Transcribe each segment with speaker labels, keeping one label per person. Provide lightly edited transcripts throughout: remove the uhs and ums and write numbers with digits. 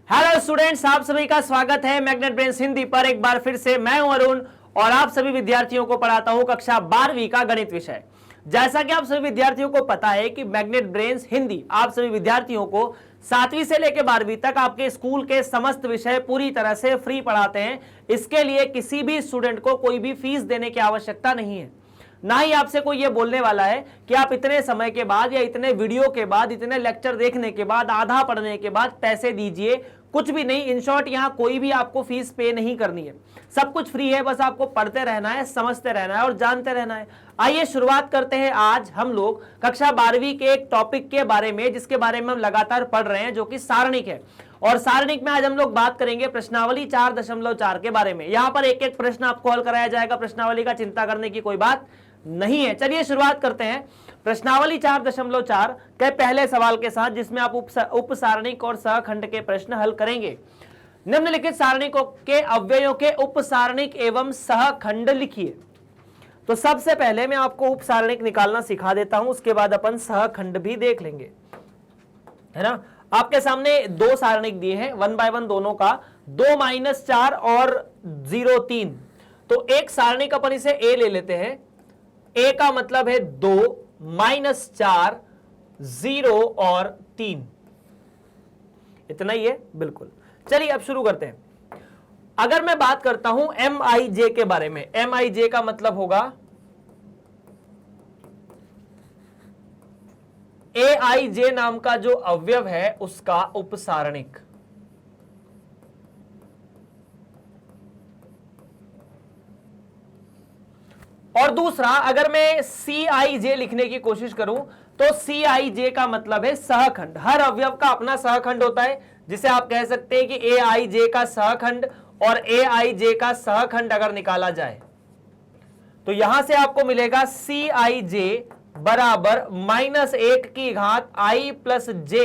Speaker 1: Hello students, आप सभी का स्वागत है मैग्नेट ब्रेन्स हिंदी पर। एक बार फिर से मैं हूं अरुण और आप सभी विद्यार्थियों को पढ़ाता हूं कक्षा 12वीं का गणित विषय। जैसा कि आप सभी विद्यार्थियों को पता है कि मैग्नेट ब्रेन्स हिंदी आप सभी विद्यार्थियों को 7वीं से लेकर 12वीं तक आपके स्कूल के समस्त विषय पूरी तरह से फ्री पढ़ाते हैं। इसके लिए किसी भी स्टूडेंट को कोई भी फीस देने की आवश्यकता नहीं है। ना ही आपसे कोई ये बोलने वाला है कि आप इतने समय के बाद या इतने वीडियो के बाद, इतने लेक्चर देखने के बाद, आधा पढ़ने के बाद पैसे दीजिए। कुछ भी नहीं। इन शॉर्ट यहाँ कोई भी आपको फीस पे नहीं करनी है, सब कुछ फ्री है। बस आपको पढ़ते रहना है, समझते रहना है और जानते रहना है। आइए शुरुआत करते हैं आज हम लोग कक्षा 12वीं के एक टॉपिक के बारे में, जिसके बारे में हम लगातार पढ़ रहे हैं, जो कि सारणिक है। और सारणिक में आज हम लोग बात करेंगे प्रश्नावली 4.4 के बारे में। यहां पर एक एक प्रश्न आपको हल कराया जाएगा। प्रश्नावली का चिंता करने की कोई बात नहीं है। चलिए शुरुआत करते हैं प्रश्नावली 4.4 के पहले सवाल के साथ, जिसमें आप उप सारणिक और सहखंड के प्रश्न हल करेंगे। निम्नलिखित सारणिकों के अव्ययों के उप सारणिक एवं सहखंड लिखिए। तो सबसे पहले मैं आपको उप सारणिक निकालना सिखा देता हूं, उसके बाद अपन सहखंड भी देख लेंगे, है ना। आपके सामने दो सारणिक दिए हैं, 1 बाय 1 दोनों का, 2 - 4 और 0 3। तो एक सारणिक अपन इसे ए ले लेते हैं। ए का मतलब है 2 - 4 0 और 3, इतना ही है बिल्कुल। चलिए अब शुरू करते हैं। अगर मैं बात करता हूं MIJ के बारे में, MIJ का मतलब होगा AIJ नाम का जो अवयव है उसका उपसारणिक। और दूसरा, अगर मैं CIJ लिखने की कोशिश करूं तो CIJ का मतलब है सहखंड। हर अवयव का अपना सहखंड होता है, जिसे आप कह सकते हैं कि AIJ का सहखंड और AIJ का सहखंड अगर निकाला जाए तो यहां से आपको मिलेगा CIJ बराबर -1 की घात I + J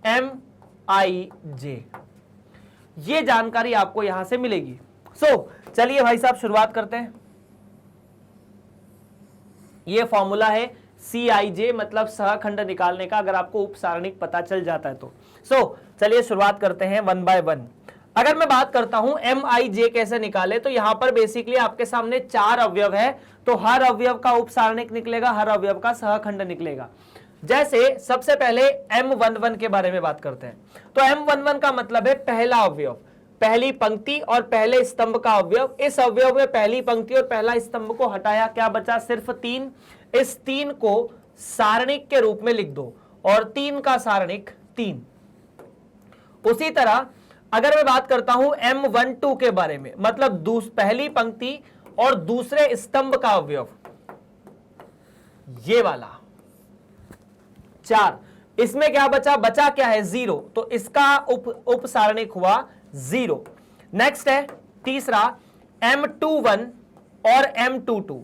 Speaker 1: MIJ। ये जानकारी आपको यहां से मिलेगी। चलिए भाई साहब शुरुआत करते हैं। ये फॉर्मूला है CIJ मतलब सहखंड निकालने का, अगर आपको उपसारणिक पता चल जाता है तो। चलिए शुरुआत करते हैं 1 बाय 1। अगर मैं बात करता हूं MIJ कैसे निकाले, तो यहां पर बेसिकली आपके सामने 4 अवयव है, तो हर अवयव का उपसारणिक निकलेगा, हर अवयव का सहखंड निकलेगा। जैसे सबसे पहले M11 के बारे में बात करते हैं। तो M11 का मतलब है पहला अवयव, पहली पंक्ति और पहले स्तंभ का अवयव। इस अवयव में पहली पंक्ति और पहला स्तंभ को हटाया, क्या बचा? सिर्फ 3। इस 3 को सारणिक के रूप में लिख दो और 3 का सारणिक 3। उसी तरह अगर मैं बात करता हूं M12 के बारे में, मतलब पहली पंक्ति और दूसरे स्तंभ का अवयव, ये वाला 4। इसमें क्या बचा? बचा क्या है? 0। तो इसका उप सारणिक हुआ 0। नेक्स्ट है तीसरा M21 और M22।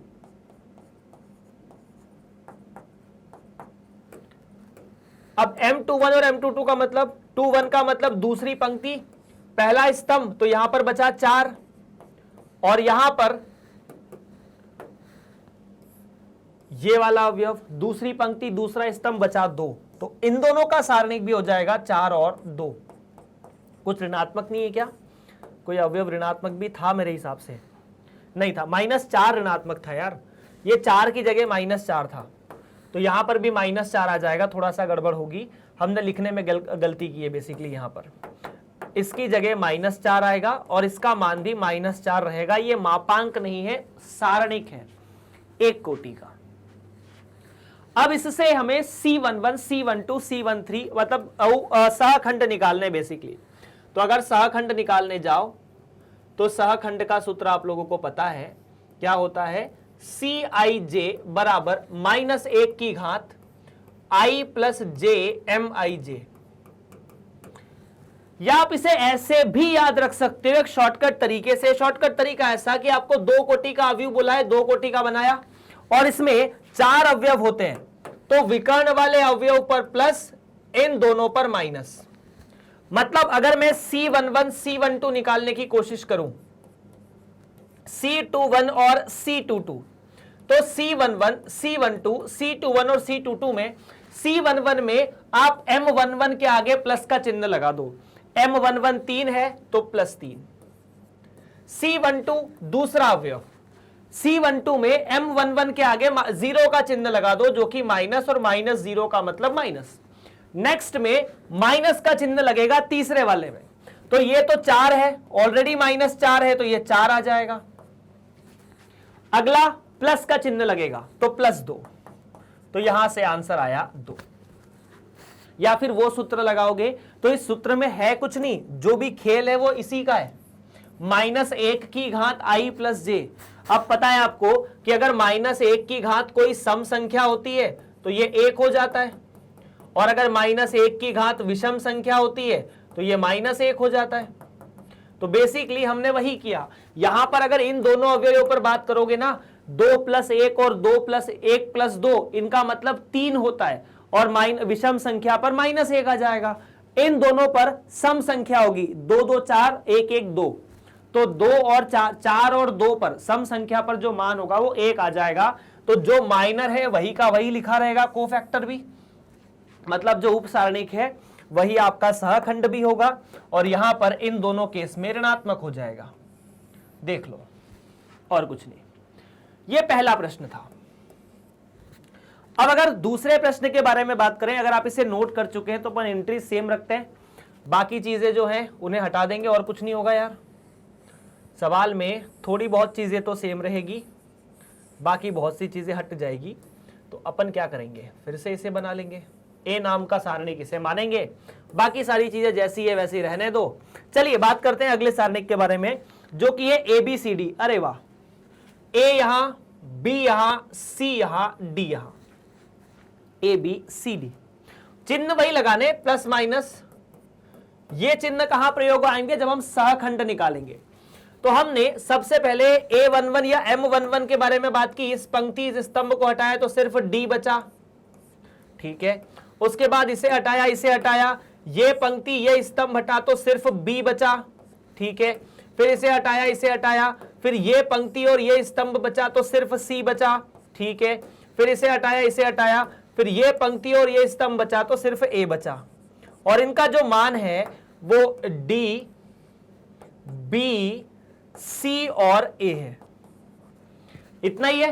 Speaker 1: अब M21 और M22 का मतलब, 21 का मतलब दूसरी पंक्ति पहला स्तंभ, तो यहां पर बचा 4 और यहां पर ये वाला अवयव, दूसरी पंक्ति दूसरा स्तंभ, बचा 2। तो इन दोनों का सारणिक भी हो जाएगा 4 और 2। कुछ ऋणात्मक नहीं है क्या? कोई अवयव ऋणात्मक भी था मेरे हिसाब से? नहीं था, -4 ऋणात्मक था यार। ये 4 की जगह -4 था, तो यहां पर भी -4 आ जाएगा। थोड़ा सा गड़बड़ होगी, हमने लिखने में गलती की है बेसिकली। यहां पर इसकी जगह -4 आएगा और इसका मान भी -4 रहेगा। ये मापांक नहीं है, सारणिक है, एक कोटि का। अब इससे हमें C11, C12, C13 मतलब सहखंड निकालने बेसिकली। तो अगर सहखंड निकालने जाओ तो सहखंड का सूत्र आप लोगों को पता है, क्या होता है? CIJ बराबर -1 की घात I + J MIJ। या आप इसे ऐसे भी याद रख सकते हो एक शॉर्टकट तरीके से। शॉर्टकट तरीका ऐसा कि आपको 2 कोटि का अवयव बोला है, 2 कोटि का बनाया और इसमें 4 अवयव होते हैं, तो विकर्ण वाले अवयव पर प्लस, इन दोनों पर माइनस। मतलब अगर मैं C11 C12 निकालने की कोशिश करूं, C21 और C22, तो C11 C12 C21 और C22 में C11 में आप M11 के आगे प्लस का चिन्ह लगा दो, M11 3 है तो +3। C12 दूसरा अवयव, C12 में M11 के आगे 0 का चिन्ह लगा दो जो कि माइनस, और -0 का मतलब माइनस। नेक्स्ट में माइनस का चिन्ह लगेगा तीसरे वाले में, तो ये तो 4 है, ऑलरेडी -4 है तो ये 4 आ जाएगा। अगला प्लस का चिन्ह लगेगा तो +2, तो यहां से आंसर आया 2। या फिर वो सूत्र लगाओगे तो इस सूत्र में है कुछ नहीं, जो भी खेल है वो इसी का है, -1 की घात i + j। अब पता है आपको कि अगर -1 की घात कोई सम संख्या होती है तो ये 1 हो जाता है, और अगर -1 की घात विषम संख्या होती है तो ये -1 हो जाता है। तो बेसिकली हमने वही किया। यहां पर अगर इन दोनों अवयवों पर बात करोगे ना, 2 + 1 और 2 + 1 + 2, इनका मतलब 3 होता है, और विषम संख्या पर -1 आ जाएगा। इन दोनों पर सम संख्या होगी, 2 2 4 1 1 2, तो 2 और 4 और 2 पर सम संख्या पर जो मान होगा वो 1 आ जाएगा। तो जो माइनर है वही का वही लिखा रहेगा, कोफैक्टर भी, मतलब जो उप सारणिक है वही आपका सहखंड भी होगा, और यहां पर इन दोनों केस में ऋणात्मक हो जाएगा। देख लो, और कुछ नहीं। यह पहला प्रश्न था। अब अगर दूसरे प्रश्न के बारे में बात करें, अगर आप इसे नोट कर चुके हैं तो अपन एंट्री सेम रखते हैं, बाकी चीजें जो हैं उन्हें हटा देंगे, और कुछ नहीं होगा यार। सवाल में थोड़ी बहुत चीजें तो सेम रहेगी, बाकी बहुत सी चीजें हट जाएगी। तो अपन क्या करेंगे, फिर से इसे बना लेंगे, ए नाम का सारणिक इसे मानेंगे, बाकी सारी चीजें जैसी है वैसी रहने दो। चलिए बात करते हैं अगले सारणिक के बारे में, जो कि है ABCD। अरे वाह, ए यहां, बी यहां, सी यहां, डी यहां, ABCD। चिन्ह वही लगाने, प्लस माइनस। ये चिन्ह कहां प्रयोग आएंगे, जब हम सहखंड निकालेंगे। तो हमने सबसे पहले A11 या M11 के बारे में बात की, इस पंक्ति इस स्तंभ को हटाया तो सिर्फ D बचा, ठीक है। उसके बाद इसे हटाया, इसे हटाया, ये पंक्ति ये स्तंभ हटा तो सिर्फ B बचा, ठीक है। फिर इसे हटाया, इसे हटाया, फिर ये पंक्ति और ये स्तंभ बचा तो सिर्फ C बचा, ठीक है। फिर इसे हटाया, इसे हटाया, फिर ये पंक्ति और ये स्तंभ बचा तो सिर्फ A बचा, और इनका जो मान है वो D, B, C और A है। इतना ही है।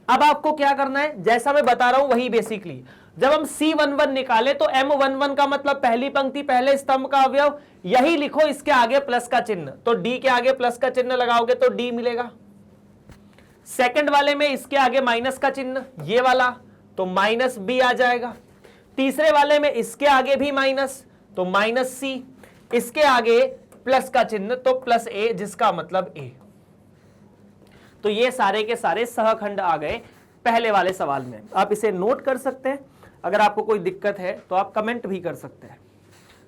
Speaker 1: अब आपको क्या करना है, जैसा मैं बता रहा हूं वही बेसिकली। जब हम C11 निकाले तो M11 का मतलब पहली पंक्ति पहले स्तंभ का अवयव, यही लिखो, इसके आगे प्लस का चिन्ह, तो D के आगे प्लस का चिन्ह लगाओगे तो D मिलेगा। सेकंड वाले में इसके आगे माइनस का चिन्ह, ये वाला, तो -B आ जाएगा। तीसरे वाले में इसके आगे भी माइनस, तो -C, इसके आगे प्लस का चिन्ह तो +A, जिसका मतलब A। तो ये सारे के सारे सहखंड आ गए पहले वाले सवाल में। आप इसे नोट कर सकते हैं, अगर आपको कोई दिक्कत है तो आप कमेंट भी कर सकते हैं।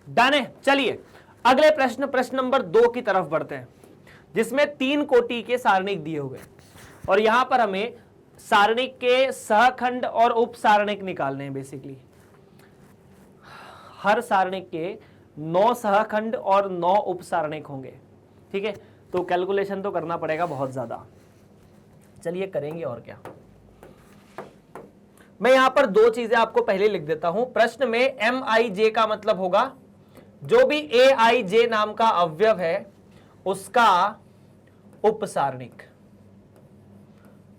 Speaker 1: डन है। चलिए अगले प्रश्न, प्रश्न नंबर 2 की तरफ बढ़ते हैं, जिसमें 3 कोटि के सारणिक दिए हुए, और यहां पर हमें सारणिक के सहखंड और उप सारणिक निकालने हैं। बेसिकली हर सारणिक के 9 सहखंड और 9 उप सारणिक होंगे, ठीक है। तो कैलकुलेशन तो करना पड़ेगा बहुत ज्यादा, चलिए करेंगे, और क्या। मैं यहां पर 2 चीजें आपको पहले लिख देता हूं। प्रश्न में MIJ का मतलब होगा जो भी AIJ नाम का अवयव है उसका उपसारणिक।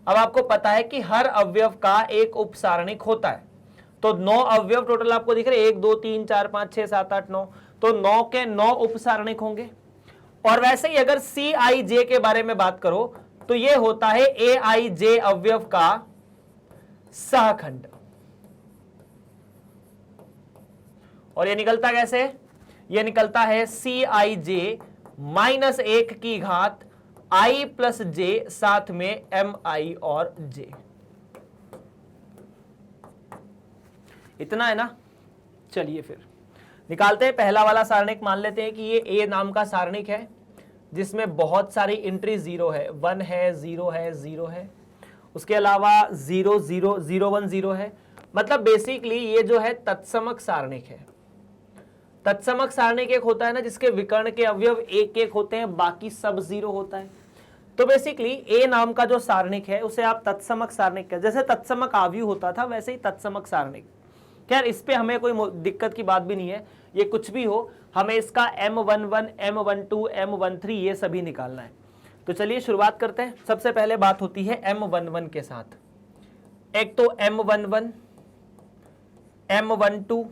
Speaker 1: अब आपको पता है कि हर अवयव का एक उपसारणिक होता है, तो 9 अवयव टोटल आपको दिख रहे, 1 2 3 4 5 6 7 8 9, तो 9 के 9 उपसारणिक होंगे। और वैसे ही अगर CIJ के बारे में बात करो तो यह होता है AIJ अवयव का सहखंड। और यह निकलता कैसे, यह निकलता है CIJ -1 की घात I + J, साथ में MI और J। इतना है ना। चलिए फिर निकालते हैं। पहला वाला सारणिक मान लेते हैं कि ये A नाम का सारणिक है, जिसमें बहुत सारी एंट्री 0 है, 1 है, 0 है, 0 है, उसके अलावा 0 0 0 1 0 है। मतलब बेसिकली ये जो है तत्समक सारणिक है। तत्समक सारणिक एक होता है ना जिसके विकर्ण के अवयव एक एक होते हैं, बाकी सब 0 होता है। तो बेसिकली A नाम का जो सारणिक है उसे आप तत्समक सारणिक कहते हैं। जैसे तत्समक आव्यूह होता था वैसे ही तत्समक सारणिक, खैर इस पे हमें कोई दिक्कत की बात भी नहीं है, ये कुछ भी हो, हमें इसका M11, M12, M13 ये सभी निकालना है। तो चलिए शुरुआत करते हैं। सबसे पहले बात होती है M11 के साथ। एक तो M11, M12,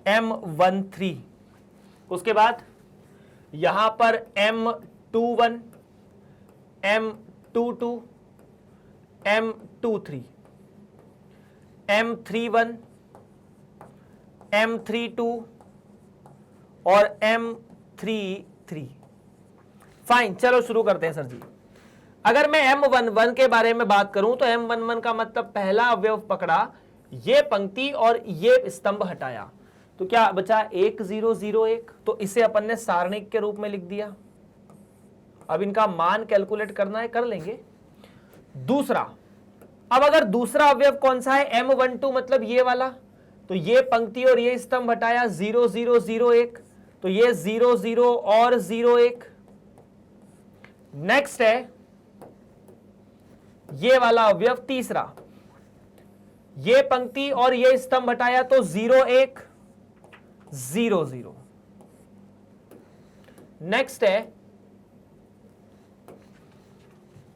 Speaker 1: M13, उसके बाद यहां पर M21, M22, M23, M31, M32 और M33। फाइन, चलो शुरू करते हैं सर जी। अगर मैं M11 के बारे में बात करूं तो M11 का मतलब पहला अवयव पकड़ा, ये पंक्ति और ये स्तंभ हटाया, तो क्या बचा 1 0 0 1। तो इसे अपन ने सारणिक के रूप में लिख दिया। अब इनका मान कैलकुलेट करना है, कर लेंगे। दूसरा, अब अगर दूसरा अवयव कौन सा है, M12 मतलब ये वाला, तो ये पंक्ति और ये स्तंभ हटाया 0 0 0 1, तो ये 0 0 और 0 1। नेक्स्ट है ये वाला अवयव तीसरा, ये पंक्ति और ये स्तंभ हटाया तो 0 1 0 0। नेक्स्ट है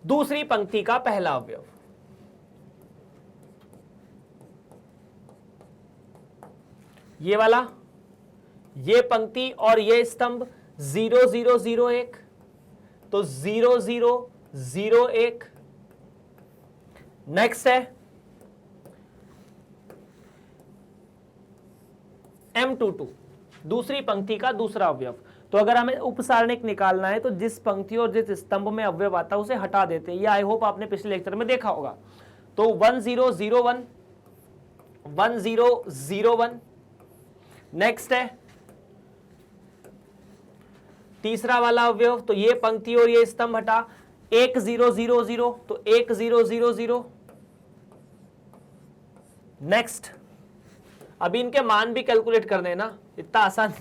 Speaker 1: दूसरी पंक्ति का पहला अवयव, ये वाला, ये पंक्ति और ये स्तंभ 0 0 0 1, तो 0 0 0 1। नेक्स्ट है M22, दूसरी पंक्ति का दूसरा अवयव। तो अगर हमें उपसारणिक निकालना है तो जिस पंक्ति और जिस स्तंभ में अवयव आता है उसे हटा देते हैं। ये आई होप आपने पिछले लेक्चर में देखा होगा। तो 1 0 0 1, 1 0 0 1। नेक्स्ट है तीसरा वाला अवयव, तो ये पंक्ति और ये स्तंभ हटा 1 0 0 0, तो 1 0 0 0। नेक्स्ट, अभी इनके मान भी कैलकुलेट करने हैं ना, इतना आसान।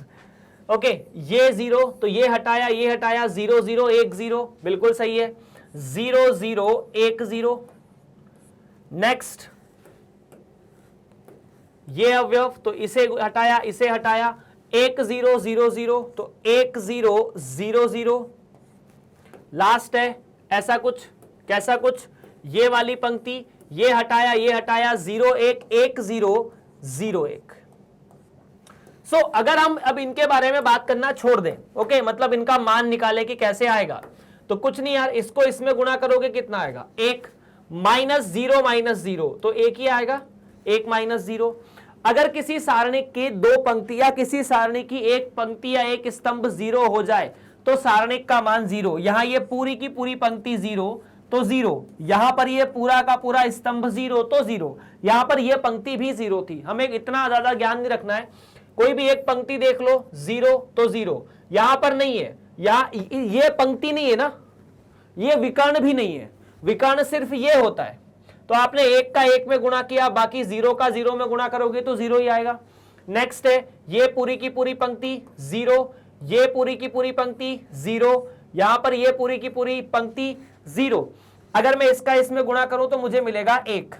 Speaker 1: ओके, ये 0, तो ये हटाया 0 0 1 0, बिल्कुल सही है, 0 0 1 0। नेक्स्ट, ये अवयव, तो इसे हटाया 1 0 0 0, तो 1 0 0 0। लास्ट है ऐसा कुछ, कैसा कुछ, ये वाली पंक्ति, ये हटाया 0 1 1 0 0 1। सो अगर हम अब इनके बारे में बात करना छोड़ दें, ओके, मतलब इनका मान निकाले कि कैसे आएगा, तो कुछ नहीं यार, इसको इसमें गुणा करोगे कितना आएगा, 1 -0 तो 1 ही आएगा, 1 -0। अगर किसी सारणी की दो पंक्ति या किसी सारणी की एक पंक्ति या एक स्तंभ 0 हो जाए तो सारणिक का मान 0। यहां ये पूरी की पूरी पंक्ति 0 तो 0, यहां पर ये पूरा का पूरा स्तंभ 0 तो 0, यहां पर ये पंक्ति भी 0 थी। हमें इतना ज्यादा ज्ञान नहीं रखना है, कोई भी एक पंक्ति देख लो 0 तो 0, यहां पर नहीं है, यहां ये पंक्ति नहीं है ना, ये विकर्ण भी नहीं है, विकर्ण सिर्फ ये होता है। तो आपने 1 का 1 में गुणा किया, बाकी 0 का 0 में गुणा करोगे तो 0 ही आएगा। नेक्स्ट है ये पूरी की पूरी पंक्ति 0, ये पूरी की पूरी पंक्ति 0, यहां पर ये पूरी की पूरी पंक्ति 0। अगर मैं इसका इसमें गुणा करूं तो मुझे मिलेगा 1।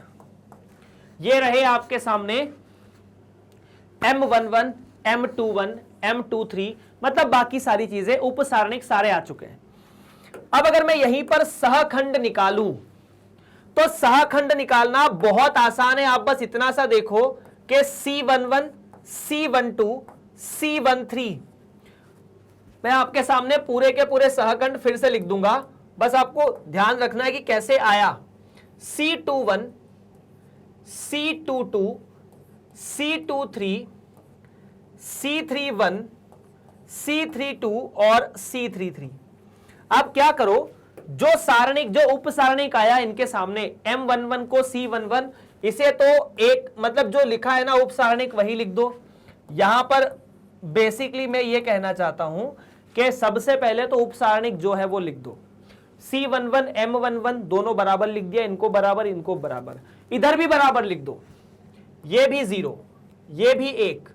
Speaker 1: ये रहे आपके सामने M11, M21, M23, मतलब बाकी सारी चीजें उपसारणिक सारे आ चुके हैं। अब अगर मैं यहीं पर सहखंड निकालूं तो सहखंड निकालना बहुत आसान है। आप बस इतना सा देखो कि C11, C12, C13, मैं आपके सामने पूरे के पूरे सहखंड फिर से लिख दूंगा, बस आपको ध्यान रखना है कि कैसे आया। C21, C22, C23, C31, C32 और C33। अब क्या करो, जो सारणिक, जो उपसारणिक आया इनके सामने M11 को C11, इसे तो एक मतलब जो लिखा है ना उपसारणिक वही लिख दो। यहां पर बेसिकली मैं ये कहना चाहता हूं कि सबसे पहले तो उपसारणिक जो है वो लिख दो। C11 M11 दोनों बराबर लिख दिया, इनको बराबर इनको बराबर, इधर भी बराबर लिख दो, ये भी 0 ये भी 1,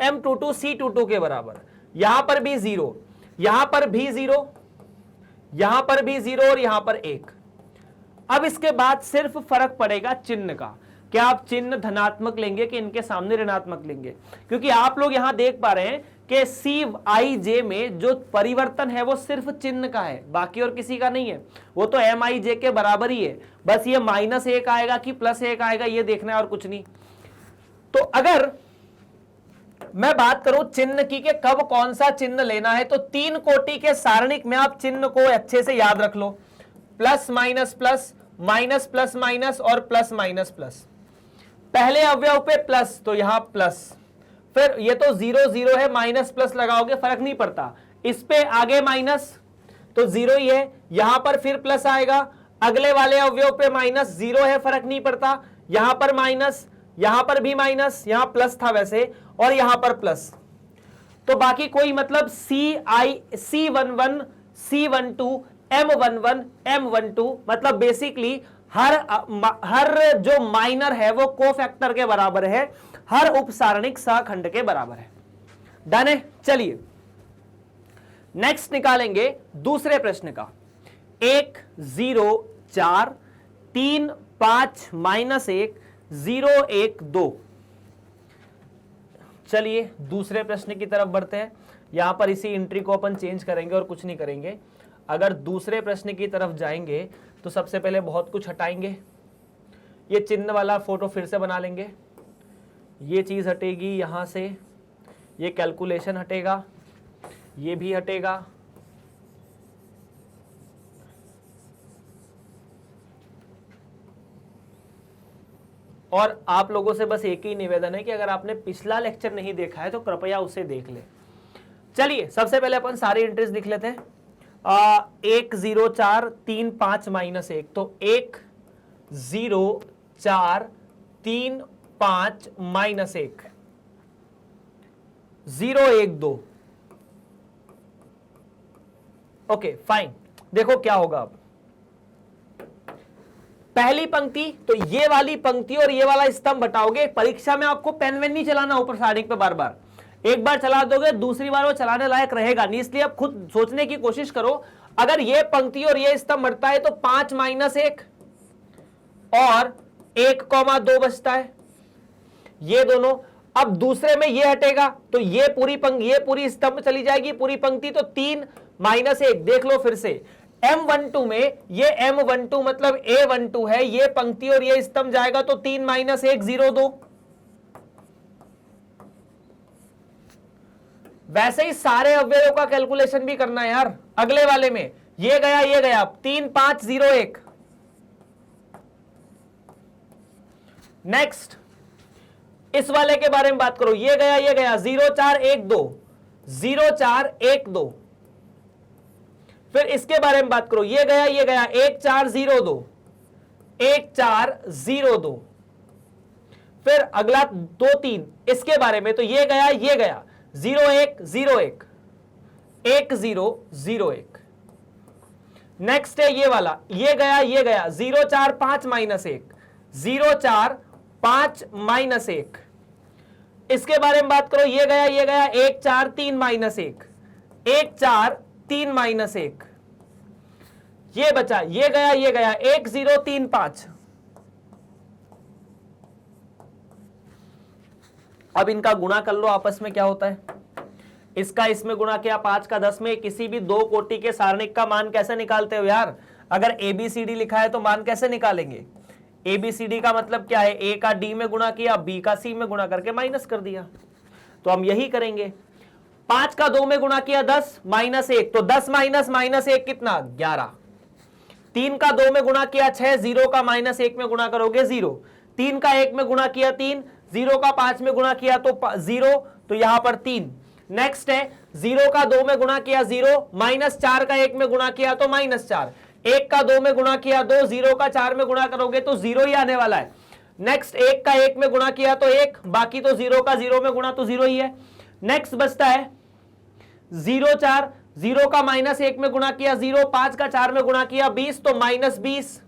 Speaker 1: M22 C22 के बराबर, यहां पर भी 0, यहां पर भी 0, यहां पर भी 0 और यहां पर 1। अब इसके बाद सिर्फ फर्क पड़ेगा चिन्ह का। क्या आप चिन्ह धनात्मक लेंगे कि इनके सामने ऋणात्मक लेंगे? क्योंकि आप लोग यहां देख पा रहे हैं कि CIJ में जो परिवर्तन है वो सिर्फ चिन्ह का है, बाकी और किसी का नहीं है। वो तो MIJ के बराबर ही है, बस ये -1 आएगा कि +1 आएगा ये देखना है और कुछ नहीं। तो अगर मैं बात करूं चिन्ह की कि कब कौन सा चिन्ह लेना है, तो 3 कोटि के सारणिक में आप चिन्ह को अच्छे से याद रख लो, plus minus plus, minus plus minus और प्लस माइनस प्लस। पहले अवयव पे प्लस तो यहां प्लस, फिर ये तो 0 0 है, माइनस प्लस लगाओगे फर्क नहीं पड़ता, इस पे आगे माइनस तो 0 ही है, यहां पर फिर प्लस आएगा, अगले वाले अवयव पे माइनस, 0 है फर्क नहीं पड़ता, यहां पर माइनस, यहां पर भी माइनस, यहां प्लस था वैसे, और यहां पर प्लस। तो बाकी कोई मतलब C11 C12 M11 M12 मतलब बेसिकली हर जो माइनर है वो कोफैक्टर के बराबर है, हर उपसारणिक सहखंड के बराबर है। डन है। चलिए नेक्स्ट निकालेंगे दूसरे प्रश्न का। 1 0 4 3 5 -1 0 1 2। चलिए दूसरे प्रश्न की तरफ बढ़ते हैं। यहां पर इसी एंट्री को अपन चेंज करेंगे और कुछ नहीं करेंगे। अगर दूसरे प्रश्न की तरफ जाएंगे तो सबसे पहले बहुत कुछ हटाएंगे। ये चिन्ह वाला फोटो फिर से बना लेंगे, ये चीज हटेगी यहां से, ये कैलकुलेशन हटेगा, ये भी हटेगा, और आप लोगों से बस एक ही निवेदन है कि अगर आपने पिछला लेक्चर नहीं देखा है तो कृपया उसे देख ले। चलिए सबसे पहले अपन सारी एंट्रीज लिख लेते हैं। 1 0 4 3 5 -1, तो 1 0 4 3 5 -1 0 1 2। Okay fine. देखो क्या होगा अब, पहली पंक्ति तो ये वाली पंक्ति और ये वाला स्तंभ हटाओगे। परीक्षा में आपको पेन वेन नहीं चलाना ऊपर सारणिक पे बार बार, एक बार चला दोगे दूसरी बार वो चलाने लायक रहेगा नहीं, इसलिए आप खुद सोचने की कोशिश करो। अगर ये पंक्ति और ये स्तंभ हटता है तो 5 -1 और 1,2 बचता है, ये दोनों। अब दूसरे में ये हटेगा तो ये पूरी स्तंभ चली जाएगी, पूरी पंक्ति, तो 3 -1। देख लो फिर से, M12 में ये M12 मतलब A12 है, ये पंक्ति और ये स्तंभ जाएगा तो 3 -1 0 2। वैसे ही सारे अवयवों का कैलकुलेशन भी करना है यार। अगले वाले में ये गया 3 5 0 1। नेक्स्ट इस वाले के बारे में बात करो, ये गया 0 4 1 2 0 4 1 2। फिर इसके बारे में बात करो, ये गया 1 4 0 2 1 4 0 2। फिर अगला 2 3 इसके बारे में, तो ये गया 0 1 0 1 1 0 0 1। नेक्स्ट है ये वाला, ये गया 0 4 5 -1 0 4 5 -1। इसके बारे में बात करो, ये गया 1 4 3 -1 1 4 3 -1। ये बचा, ये गया 1 0 3 5। अब इनका गुणा कर लो आपस में, क्या होता है। इसका इसमें गुणा किया 5 का 10 में। किसी भी 2 कोटि के सारणिक का मान कैसे निकालते हो यार? अगर ABCD लिखा है तो मान कैसे निकालेंगे? ABCD का मतलब क्या है, A का D में गुणा किया, B का C में गुणा करके माइनस कर दिया। तो हम यही करेंगे। 5 का 2 में गुणा किया 10 -1, तो 10 -1 कितना 11। 3 का 2 में गुणा किया 6, 0 का -1 में गुणा करोगे 0। 3 का 1 में गुणा किया 3, 0 का 5 में गुणा किया तो 0, तो यहां पर 3। नेक्स्ट है 0 का 2 में गुणा किया 0, -4 का 1 में गुणा किया तो -4, 1 का 2 में गुणा किया 2, 0 का 4 में गुणा करोगे तो 0 ही आने वाला है। नेक्स्ट 1 का 1 में गुणा किया तो 1, बाकी तो 0 का 0 में गुणा तो 0 ही है। नेक्स्ट बचता है 0 4, 0 का -1 में गुणा किया 0, 5 का 4 में गुणा किया 20, तो -20।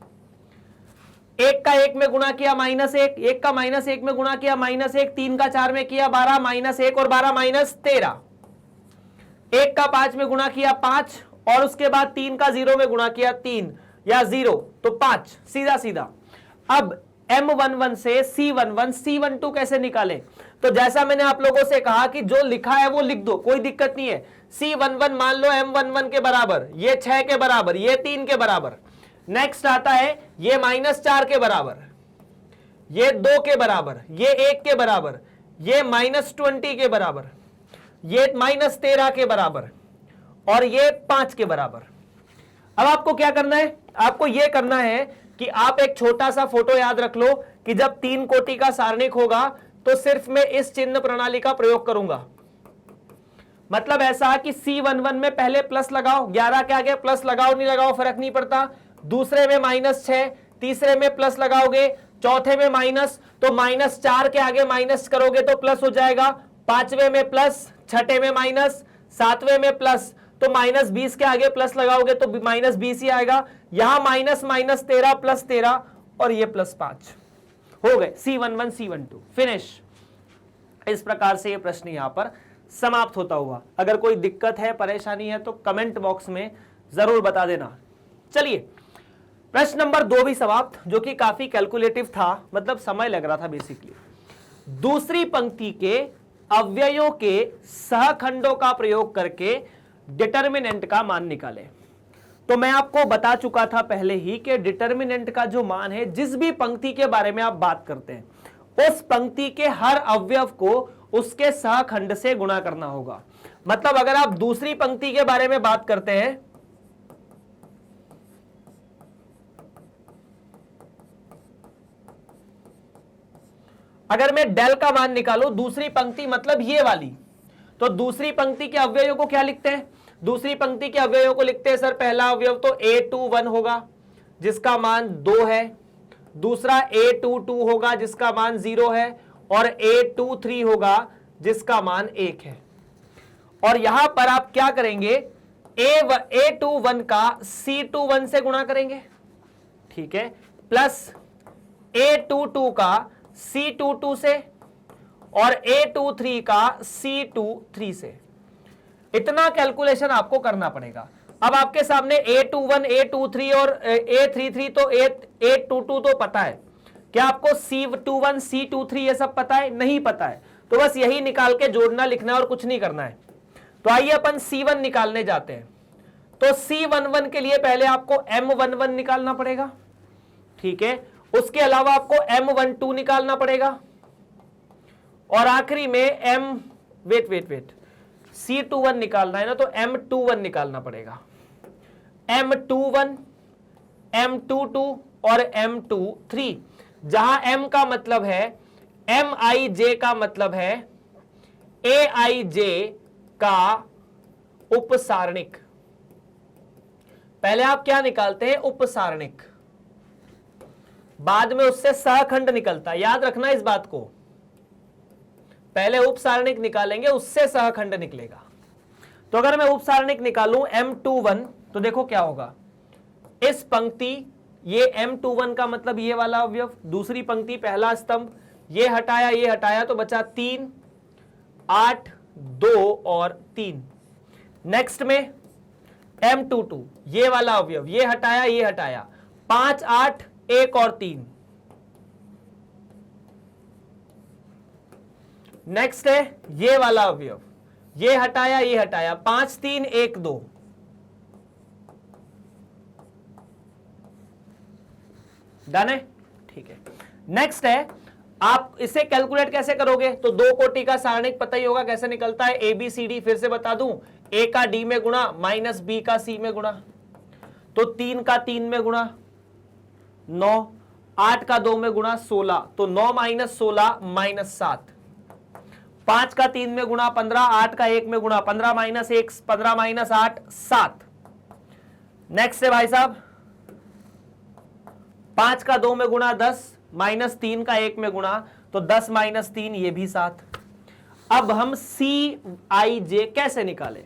Speaker 1: 1 का 1 में गुणा किया -1, 1 का -1 में गुणा किया -1, 3 का 4 में किया 12, -1 और 12 -13। 1 का 5 में गुणा किया 5, और उसके बाद 3 का 0 में गुणा किया 3 या 0, तो 5, सीधा सीधा। अब M11 से C11 C12 कैसे निकालें? तो जैसा मैंने आप लोगों से कहा कि जो लिखा है वो लिख दो, कोई दिक्कत नहीं है। C11 मान लो M11 के बराबर, ये 6 के बराबर, ये 3 के बराबर। नेक्स्ट आता है ये -4 के बराबर, ये 2 के बराबर, ये 1 के बराबर, ये -20 के बराबर, ये -13 के बराबर और ये 5 के बराबर। अब आपको क्या करना है? आपको यह करना है कि आप एक छोटा सा फोटो याद रख लो कि जब 3 कोटि का सारणिक होगा तो सिर्फ मैं इस चिन्ह प्रणाली का प्रयोग करूंगा। मतलब ऐसा कि C11 में पहले प्लस लगाओ, 11 के आगे प्लस लगाओ नहीं लगाओ फर्क नहीं पड़ता, दूसरे में -6, तीसरे में प्लस लगाओगे, चौथे में माइनस, तो -4 के आगे माइनस करोगे तो प्लस हो जाएगा, पांचवें में प्लस, छठे में माइनस, सातवें में प्लस, तो -20 के आगे प्लस लगाओगे तो -20 ही आएगा। यहां -13 + 13 और ये +5 हो गए C11 C12 फिनिश। इस प्रकार से ये प्रश्न यहां पर समाप्त होता हुआ। अगर कोई दिक्कत है, परेशानी है तो कमेंट बॉक्स में जरूर बता देना। चलिए प्रश्न नंबर 2 भी समाप्त, जो कि काफी कैलकुलेटिव था, मतलब समय लग रहा था बेसिकली। दूसरी पंक्ति के अव्ययों के सहखंडों का प्रयोग करके डिटर्मिनेंट का मान निकालें। तो मैं आपको बता चुका था पहले ही कि डिटर्मिनेंट का जो मान है, जिस भी पंक्ति के बारे में आप बात करते हैं उस पंक्ति के हर अवयव को उसके सहखंड से गुणा करना होगा। मतलब अगर आप दूसरी पंक्ति के बारे में बात करते हैं, अगर मैं डेल का मान निकालूं, दूसरी पंक्ति मतलब ये वाली, तो दूसरी पंक्ति के अवयवों को क्या लिखते हैं? दूसरी पंक्ति के अवयवों को लिखते हैं सर, पहला अवयव तो A21 होगा जिसका मान 2 है, दूसरा A22 होगा जिसका मान 0 है, और A23 होगा जिसका मान 1 है। और यहां पर आप क्या करेंगे? A21 का C21 से गुणा करेंगे, ठीक है, प्लस A22 का C22 से और A23 का C23 से। इतना कैलकुलेशन आपको करना पड़ेगा। अब आपके सामने A21, A23 और A33 तो A22 तो पता है। क्या आपको C21, C23 ये सब पता है? नहीं पता है, तो बस यही निकाल के जोड़ना लिखना और कुछ नहीं करना है। तो आइए अपन C1 निकालने जाते हैं। तो C11 के लिए पहले आपको M11 निकालना पड़ेगा, ठीक है, उसके अलावा आपको M12 निकालना पड़ेगा, और आखिरी में वेट C21 निकालना है ना, तो M21 निकालना पड़ेगा। M21, M22 और M23, जहां M का मतलब है MIJ का मतलब है AIJ का उपसारणिक। पहले आप क्या निकालते हैं? उपसारणिक, बाद में उससे सहखंड निकलता है। याद रखना इस बात को, पहले उपसारणिक निकालेंगे उससे सहखंड निकलेगा। तो अगर मैं उपसारणिक निकालूं M21 तो देखो क्या होगा। इस पंक्ति ये M21 का मतलब ये वाला अवयव, दूसरी पंक्ति पहला स्तंभ, ये हटाया तो बचा 3, 8, 2 और 3। नेक्स्ट में M22 ये वाला अवयव, ये हटाया 5, 8, 1 और 3। नेक्स्ट है ये वाला अवयव, ये हटाया 5, 3, 1, 2। डन है, ठीक है। नेक्स्ट है, आप इसे कैलकुलेट कैसे करोगे? तो 2 कोटि का सारणिक पता ही होगा कैसे निकलता है। ABCD फिर से बता दूं, A का D में गुणा माइनस B का C में गुणा, तो 3 का 3 में गुणा 9, 8 का 2 में गुणा 16, तो 9 - 16 -7, 5 का 3 में गुणा 15, 8 का 1 में गुणा 15 - 1, 15 - 8 7। नेक्स्ट है भाई साहब 5 का 2 में गुणा 10, -3 का 1 में गुणा, तो 10 - 3 ये भी 7। अब हम CIJ कैसे निकालें?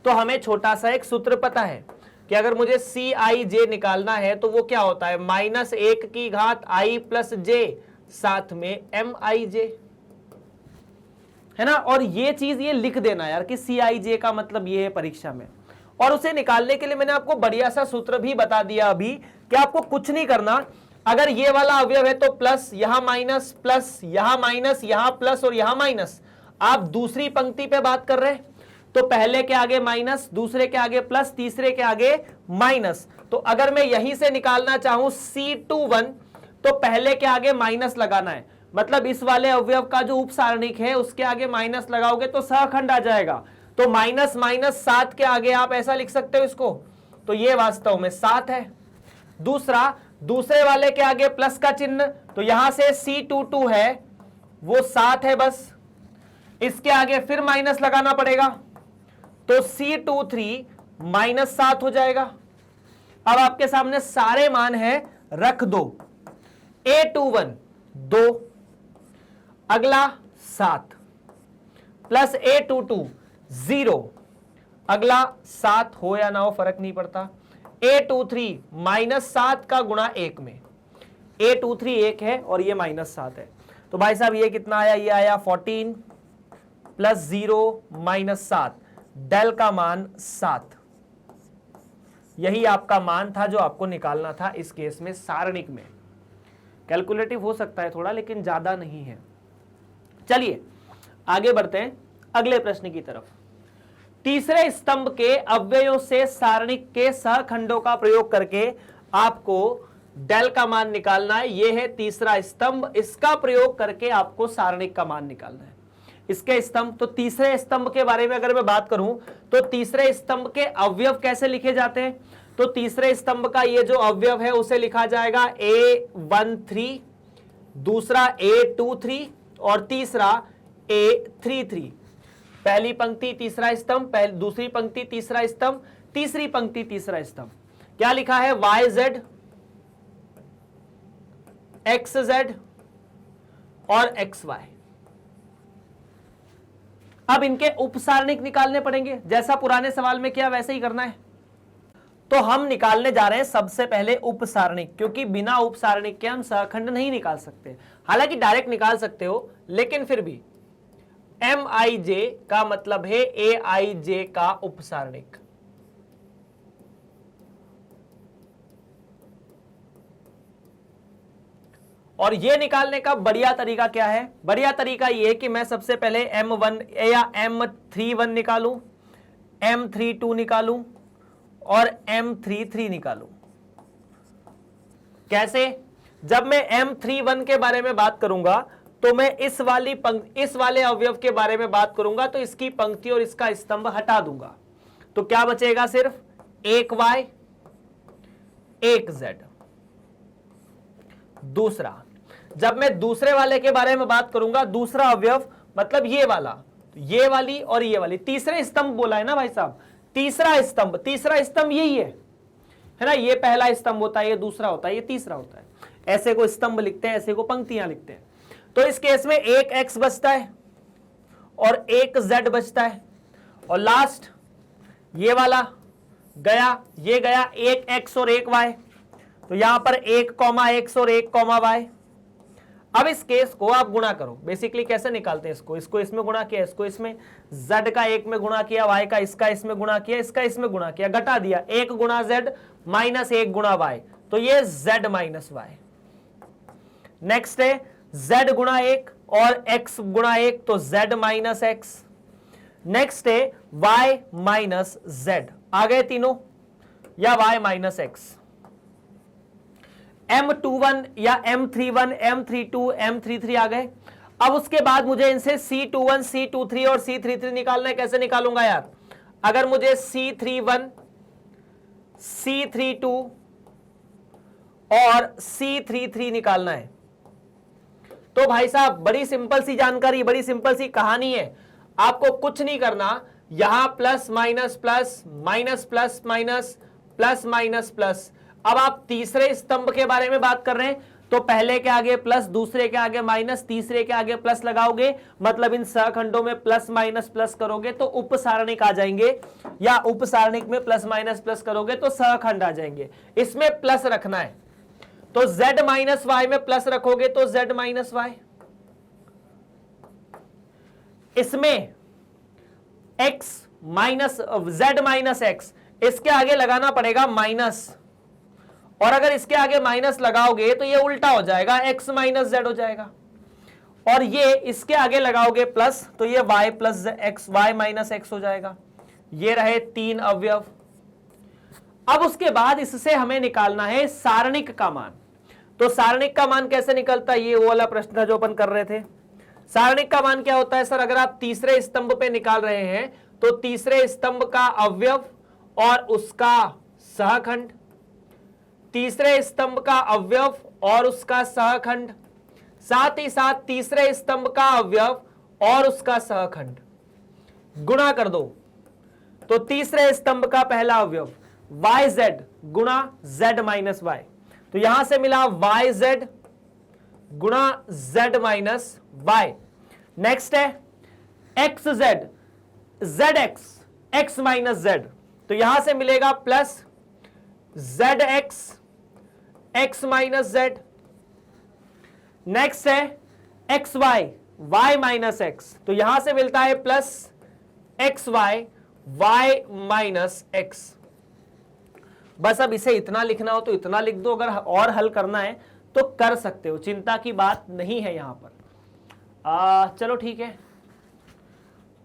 Speaker 1: तो हमें छोटा सा एक सूत्र पता है कि अगर मुझे CIJ निकालना है तो वो क्या होता है? -1 की घात I + J साथ में MIJ, है ना। और ये चीज ये लिख देना यार कि CIJ का मतलब ये है परीक्षा में। और उसे निकालने के लिए मैंने आपको बढ़िया सा सूत्र भी बता दिया अभी कि आपको कुछ नहीं करना, अगर ये वाला अवयव है तो प्लस, यहां माइनस, प्लस यहां माइनस, यहां प्लस और यहां माइनस। आप दूसरी पंक्ति पे बात कर रहे हैं तो पहले के आगे माइनस, दूसरे के आगे प्लस, तीसरे के आगे माइनस। तो अगर मैं यहीं से निकालना चाहूं C21 तो पहले के आगे माइनस लगाना है, मतलब इस वाले अवयव का जो उपसारणिक है उसके आगे माइनस लगाओगे तो सहखंड आ जाएगा। तो माइनस माइनस 7 के आगे आप ऐसा लिख सकते हो इसको, तो ये वास्तव में 7 है। दूसरा, दूसरे वाले के आगे प्लस का चिन्ह, तो यहां से C22 है वो 7 है बस, इसके आगे फिर माइनस लगाना पड़ेगा तो C23 माइनस 7 हो जाएगा। अब आपके सामने सारे मान है, रख दो। A21 2, अगला 7 प्लस A22 0, अगला 7 हो या ना हो फर्क नहीं पड़ता। A23 माइनस 7 का गुणा 1 में, A23 1 है और ये माइनस 7 है। तो भाई साहब ये कितना आया, ये आया 14 प्लस 0 माइनस 7, डेल का मान 7। यही आपका मान था जो आपको निकालना था इस केस में सारणिक में। कैलकुलेटिव हो सकता है थोड़ा, लेकिन ज्यादा नहीं है। चलिए आगे बढ़ते हैं अगले प्रश्न की तरफ। तीसरे स्तंभ के अव्ययों से सारणिक के सहखंडों का प्रयोग करके आपको डेल का मान निकालना है। यह है तीसरा स्तंभ, इसका प्रयोग करके आपको सारणिक का मान निकालना है। इसके स्तंभ, तो तीसरे स्तंभ के बारे में अगर मैं बात करूं तो तीसरे स्तंभ के अवयव कैसे लिखे जाते हैं, तो तीसरे स्तंभ का ये जो अवयव है उसे लिखा जाएगा A13, दूसरा A23 और तीसरा A33। पहली पंक्ति तीसरा स्तंभ, दूसरी पंक्ति तीसरा स्तंभ, तीसरी पंक्ति तीसरा स्तंभ। क्या लिखा है, YZ, XZ और XY। अब इनके उपसारणिक निकालने पड़ेंगे, जैसा पुराने सवाल में किया वैसे ही करना है। तो हम निकालने जा रहे हैं सबसे पहले उपसारणिक, क्योंकि बिना उपसारणिक के हम सहखंड नहीं निकाल सकते। हालांकि डायरेक्ट निकाल सकते हो, लेकिन फिर भी MIJ का मतलब है AIJ का उपसारणिक। और ये निकालने का बढ़िया तरीका क्या है, बढ़िया तरीका ये कि मैं सबसे पहले M1 या M31 निकालूं, M32 निकालूं और M33 निकालूं। कैसे, जब मैं M31 के बारे में बात करूंगा तो मैं इस वाले अवयव के बारे में बात करूंगा तो इसकी पंक्ति और इसका स्तंभ हटा दूंगा, तो क्या बचेगा, सिर्फ एक Y एक Z। दूसरा, जब मैं दूसरे वाले के बारे में बात करूंगा, दूसरा अवयव मतलब ये वाला, ये वाली और ये वाली, तीसरे स्तंभ बोला है ना भाई साहब, तीसरा स्तंभ यही है ना, ये पहला स्तंभ होता है, ये दूसरा होता है, ये तीसरा होता है। ऐसे को स्तंभ लिखते हैं, ऐसे को पंक्तियां लिखते हैं। तो इस केस में एक X बचता है और एक Z बचता है, और लास्ट ये वाला गया, ये गया, एक X और एक Y, तो यहां पर 1, X और 1, Y। अब इस केस को आप गुणा करो। बेसिकली कैसे निकालते हैं इसको इसमें गुणा किया, इसको इसमें, Z का 1 में गुणा किया, Y का इसका इसमें गुणा किया, इसका इसमें गुणा किया, घटा दिया, 1 गुणा Z माइनस 1 गुणा Y, तो ये Z माइनस Y। नेक्स्ट है Z गुणा 1 और X गुणा 1, तो Z माइनस X। नेक्स्ट है Y माइनस Z, आ गए तीनों, या Y माइनस X। M21 या M31, M32, M33 आ गए। अब उसके बाद मुझे इनसे C21, C23 और C33 निकालना है। कैसे निकालूंगा यार, अगर मुझे C31, C32 और C33 निकालना है तो भाई साहब बड़ी सिंपल सी जानकारी, बड़ी सिंपल सी कहानी है। आपको कुछ नहीं करना, यहां plus minus plus, minus plus minus, plus minus plus. अब आप तीसरे स्तंभ के बारे में बात कर रहे हैं तो पहले के आगे प्लस, दूसरे के आगे माइनस, तीसरे के आगे प्लस लगाओगे, मतलब इन सहखंडों में प्लस माइनस प्लस करोगे तो उपसारणिक आ जाएंगे, या उपसारणिक में प्लस माइनस प्लस करोगे तो सहखंड आ जाएंगे। इसमें प्लस रखना है तो Z माइनस Y में प्लस रखोगे तो Z माइनस Y, इसमें X minus Z minus X, इसके आगे लगाना पड़ेगा माइनस, और अगर इसके आगे माइनस लगाओगे तो ये उल्टा हो जाएगा, x माइनस जेड हो जाएगा, और ये इसके आगे लगाओगे प्लस तो ये y plus x, y minus x हो जाएगा। ये रहे 3 अवयव। अब उसके बाद इससे हमें निकालना है सारणिक का मान। तो सारणिक का मान कैसे निकलता है, ये वो वाला प्रश्न था जो अपन कर रहे थे। सारणिक का मान क्या होता है सर, अगर आप तीसरे स्तंभ पे निकाल रहे हैं तो तीसरे स्तंभ का अवयव और उसका सहखंड, तीसरे स्तंभ का अवयव और उसका सहखंड, साथ ही साथ तीसरे स्तंभ का अवयव और उसका सहखंड गुणा कर दो। तो तीसरे स्तंभ का पहला अवयव yz गुणा z माइनस y, तो यहां से मिला yz गुणा z माइनस y। नेक्स्ट है xz, zx x minus z, तो यहां से मिलेगा plus zx x minus z। Next है xy y माइनस x, तो यहां से मिलता है plus xy y minus x। बस अब इसे इतना लिखना हो तो इतना लिख दो, अगर और हल करना है तो कर सकते हो, चिंता की बात नहीं है यहां पर। चलो ठीक है,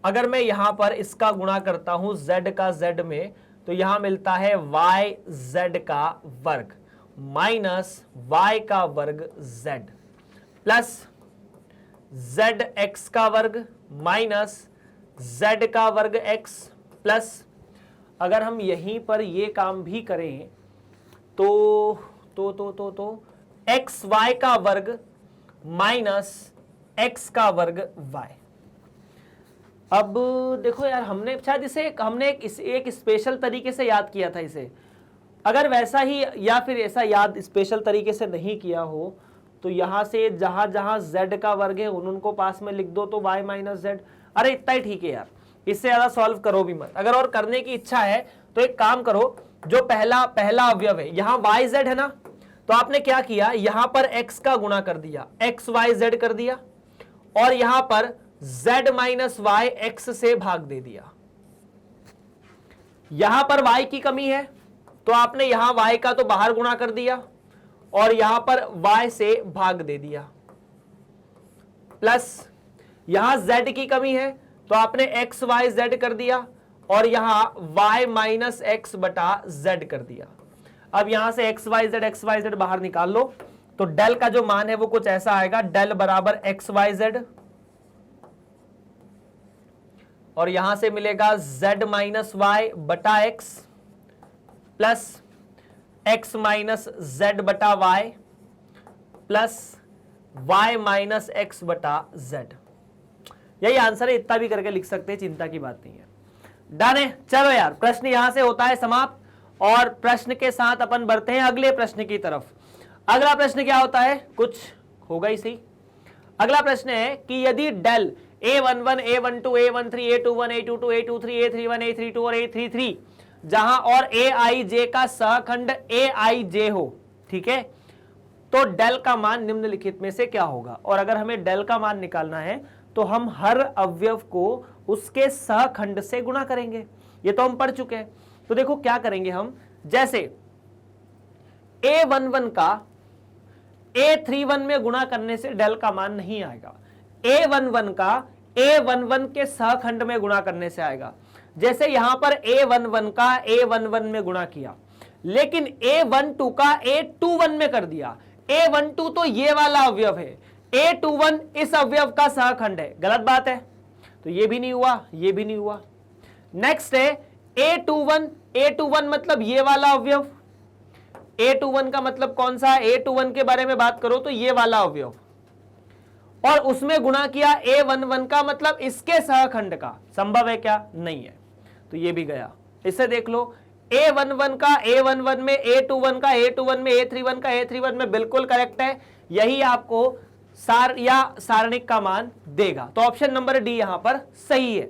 Speaker 1: अगर मैं यहां पर इसका गुणा करता हूं z का z में, तो यहां मिलता है y z का वर्ग माइनस y का वर्ग z प्लस z x का वर्ग माइनस z का वर्ग x प्लस, अगर हम यहीं पर ये काम भी करें तो एक्स वाई का वर्ग माइनस एक्स का वर्ग वाई। अब देखो यार, हमने शायद इसे हमने एक स्पेशल तरीके से याद किया था इसे, अगर वैसा ही या फिर ऐसा याद स्पेशल तरीके से नहीं किया हो तो यहां से जहां जहां z का वर्ग है उनको पास में लिख दो तो y माइनस जेड। अरे इतना ही ठीक है यार, इससे ज्यादा सॉल्व करो भी मत। अगर और करने की इच्छा है तो एक काम करो, जो पहला अवयव है यहां yz है ना, तो आपने क्या किया, यहां पर x का गुणा कर दिया, x y z कर दिया, और यहां पर z माइनस वाई एक्स से भाग दे दिया। यहां पर y की कमी है तो आपने यहां y का तो बाहर गुणा कर दिया और यहां पर y से भाग दे दिया, प्लस यहां z की कमी है तो आपने x y z कर दिया और यहां y माइनस एक्स बटा z कर दिया। अब यहां से x y z बाहर निकाल लो तो डेल का जो मान है वो कुछ ऐसा आएगा, डेल बराबर x y z, और यहां से मिलेगा z माइनस वाई बटा x plus x minus z बटा y plus y minus x बटा z। यही आंसर है, इतना भी करके लिख सकते हैं, चिंता की बात नहीं है। डन है। चलो यार, प्रश्न यहां से होता है समाप्त और प्रश्न के साथ अपन बढ़ते हैं अगले प्रश्न की तरफ। अगला प्रश्न क्या होता है, कुछ होगा ही सही। अगला प्रश्न है कि यदि del a11 a12 a13 a21 a22 a23 a31 a32 और a33 जहां और aij का सहखंड aij हो, ठीक है, तो डेल का मान निम्नलिखित में से क्या होगा। और अगर हमें डेल का मान निकालना है तो हम हर अवयव को उसके सहखंड से गुणा करेंगे, ये तो हम पढ़ चुके हैं। तो देखो क्या करेंगे हम, जैसे a11 का a31 में गुणा करने से डेल का मान नहीं आएगा, a11 का a11 के सहखंड में गुणा करने से आएगा। जैसे यहां पर a11 का a11 में गुणा किया, लेकिन a12 का a21 में कर दिया। a12 तो ये वाला अवयव है, a21 इस अवयव का सहखंड है, गलत बात है, तो ये भी नहीं हुआ, ये भी नहीं हुआ। नेक्स्ट है a21 मतलब ये वाला अवयव, a21 का मतलब कौन सा, a21 के बारे में बात करो तो ये वाला अवयव, और उसमें गुणा किया a11 का मतलब इसके सहखंड का। संभव है क्या, नहीं है, तो ये भी गया। इसे देख लो, a11 का a11 में, a21 का a21 में, a31 का a31 में, बिल्कुल करेक्ट है। यही आपको सारणिक का मान देगा, तो ऑप्शन नंबर डी यहां पर सही है।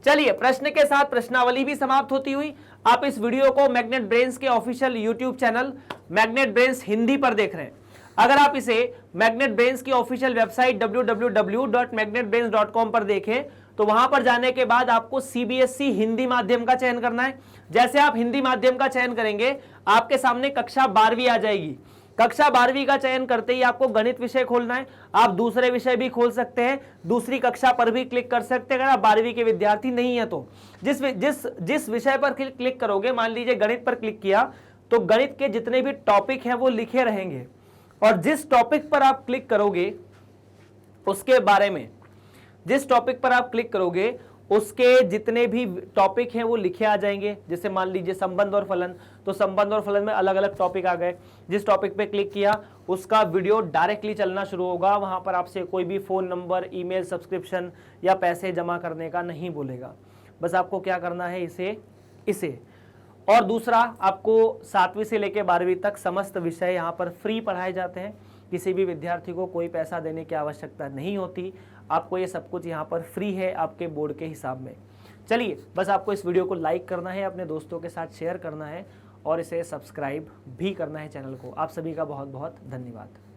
Speaker 1: चलिए, प्रश्न के साथ प्रश्नावली भी समाप्त होती हुई आप इस वीडियो को मैग्नेट ब्रेन्स के official YouTube channel magnet brains Hindi पर देख रहे हैं। अगर आप इसे मैग्नेट ब्रेन्स की ऑफिशियल वेबसाइट www.magnetbrains.com पर देखें तो वहां पर जाने के बाद आपको सीबीएसई हिंदी माध्यम का चयन करना है। जैसे आप हिंदी माध्यम का चयन करेंगे, आपके सामने कक्षा 12वीं आ जाएगी। कक्षा 12वीं का चयन करते ही आपको गणित विषय खोलना है। आप दूसरे विषय भी खोल सकते हैं, दूसरी कक्षा पर भी क्लिक कर सकते हैं अगर आप 12वीं के विद्यार्थी नहीं है तो। जिस विषय पर क्लिक करोगे, मान लीजिए गणित पर क्लिक किया, तो गणित के जितने भी टॉपिक हैं वो लिखे रहेंगे, और जिस टॉपिक पर आप क्लिक करोगे उसके बारे में, जिस टॉपिक पर आप क्लिक करोगे उसके जितने भी टॉपिक हैं वो लिखे आ जाएंगे। जैसे मान लीजिए संबंध और फलन, तो संबंध और फलन में अलग अलग टॉपिक आ गए। जिस टॉपिक पे क्लिक किया उसका वीडियो डायरेक्टली चलना शुरू होगा। वहां पर आपसे कोई भी फोन नंबर, ईमेल सब्सक्रिप्शन या पैसे जमा करने का नहीं बोलेगा। बस आपको क्या करना है, इसे और दूसरा, आपको 7वीं से लेकर 12वीं तक समस्त विषय यहाँ पर फ्री पढ़ाए जाते हैं। किसी भी विद्यार्थी को कोई पैसा देने की आवश्यकता नहीं होती। आपको ये सब कुछ यहाँ पर फ्री है आपके बोर्ड के हिसाब में। चलिए, बस आपको इस वीडियो को लाइक करना है, अपने दोस्तों के साथ शेयर करना है और इसे सब्सक्राइब भी करना है चैनल को। आप सभी का बहुत बहुत धन्यवाद।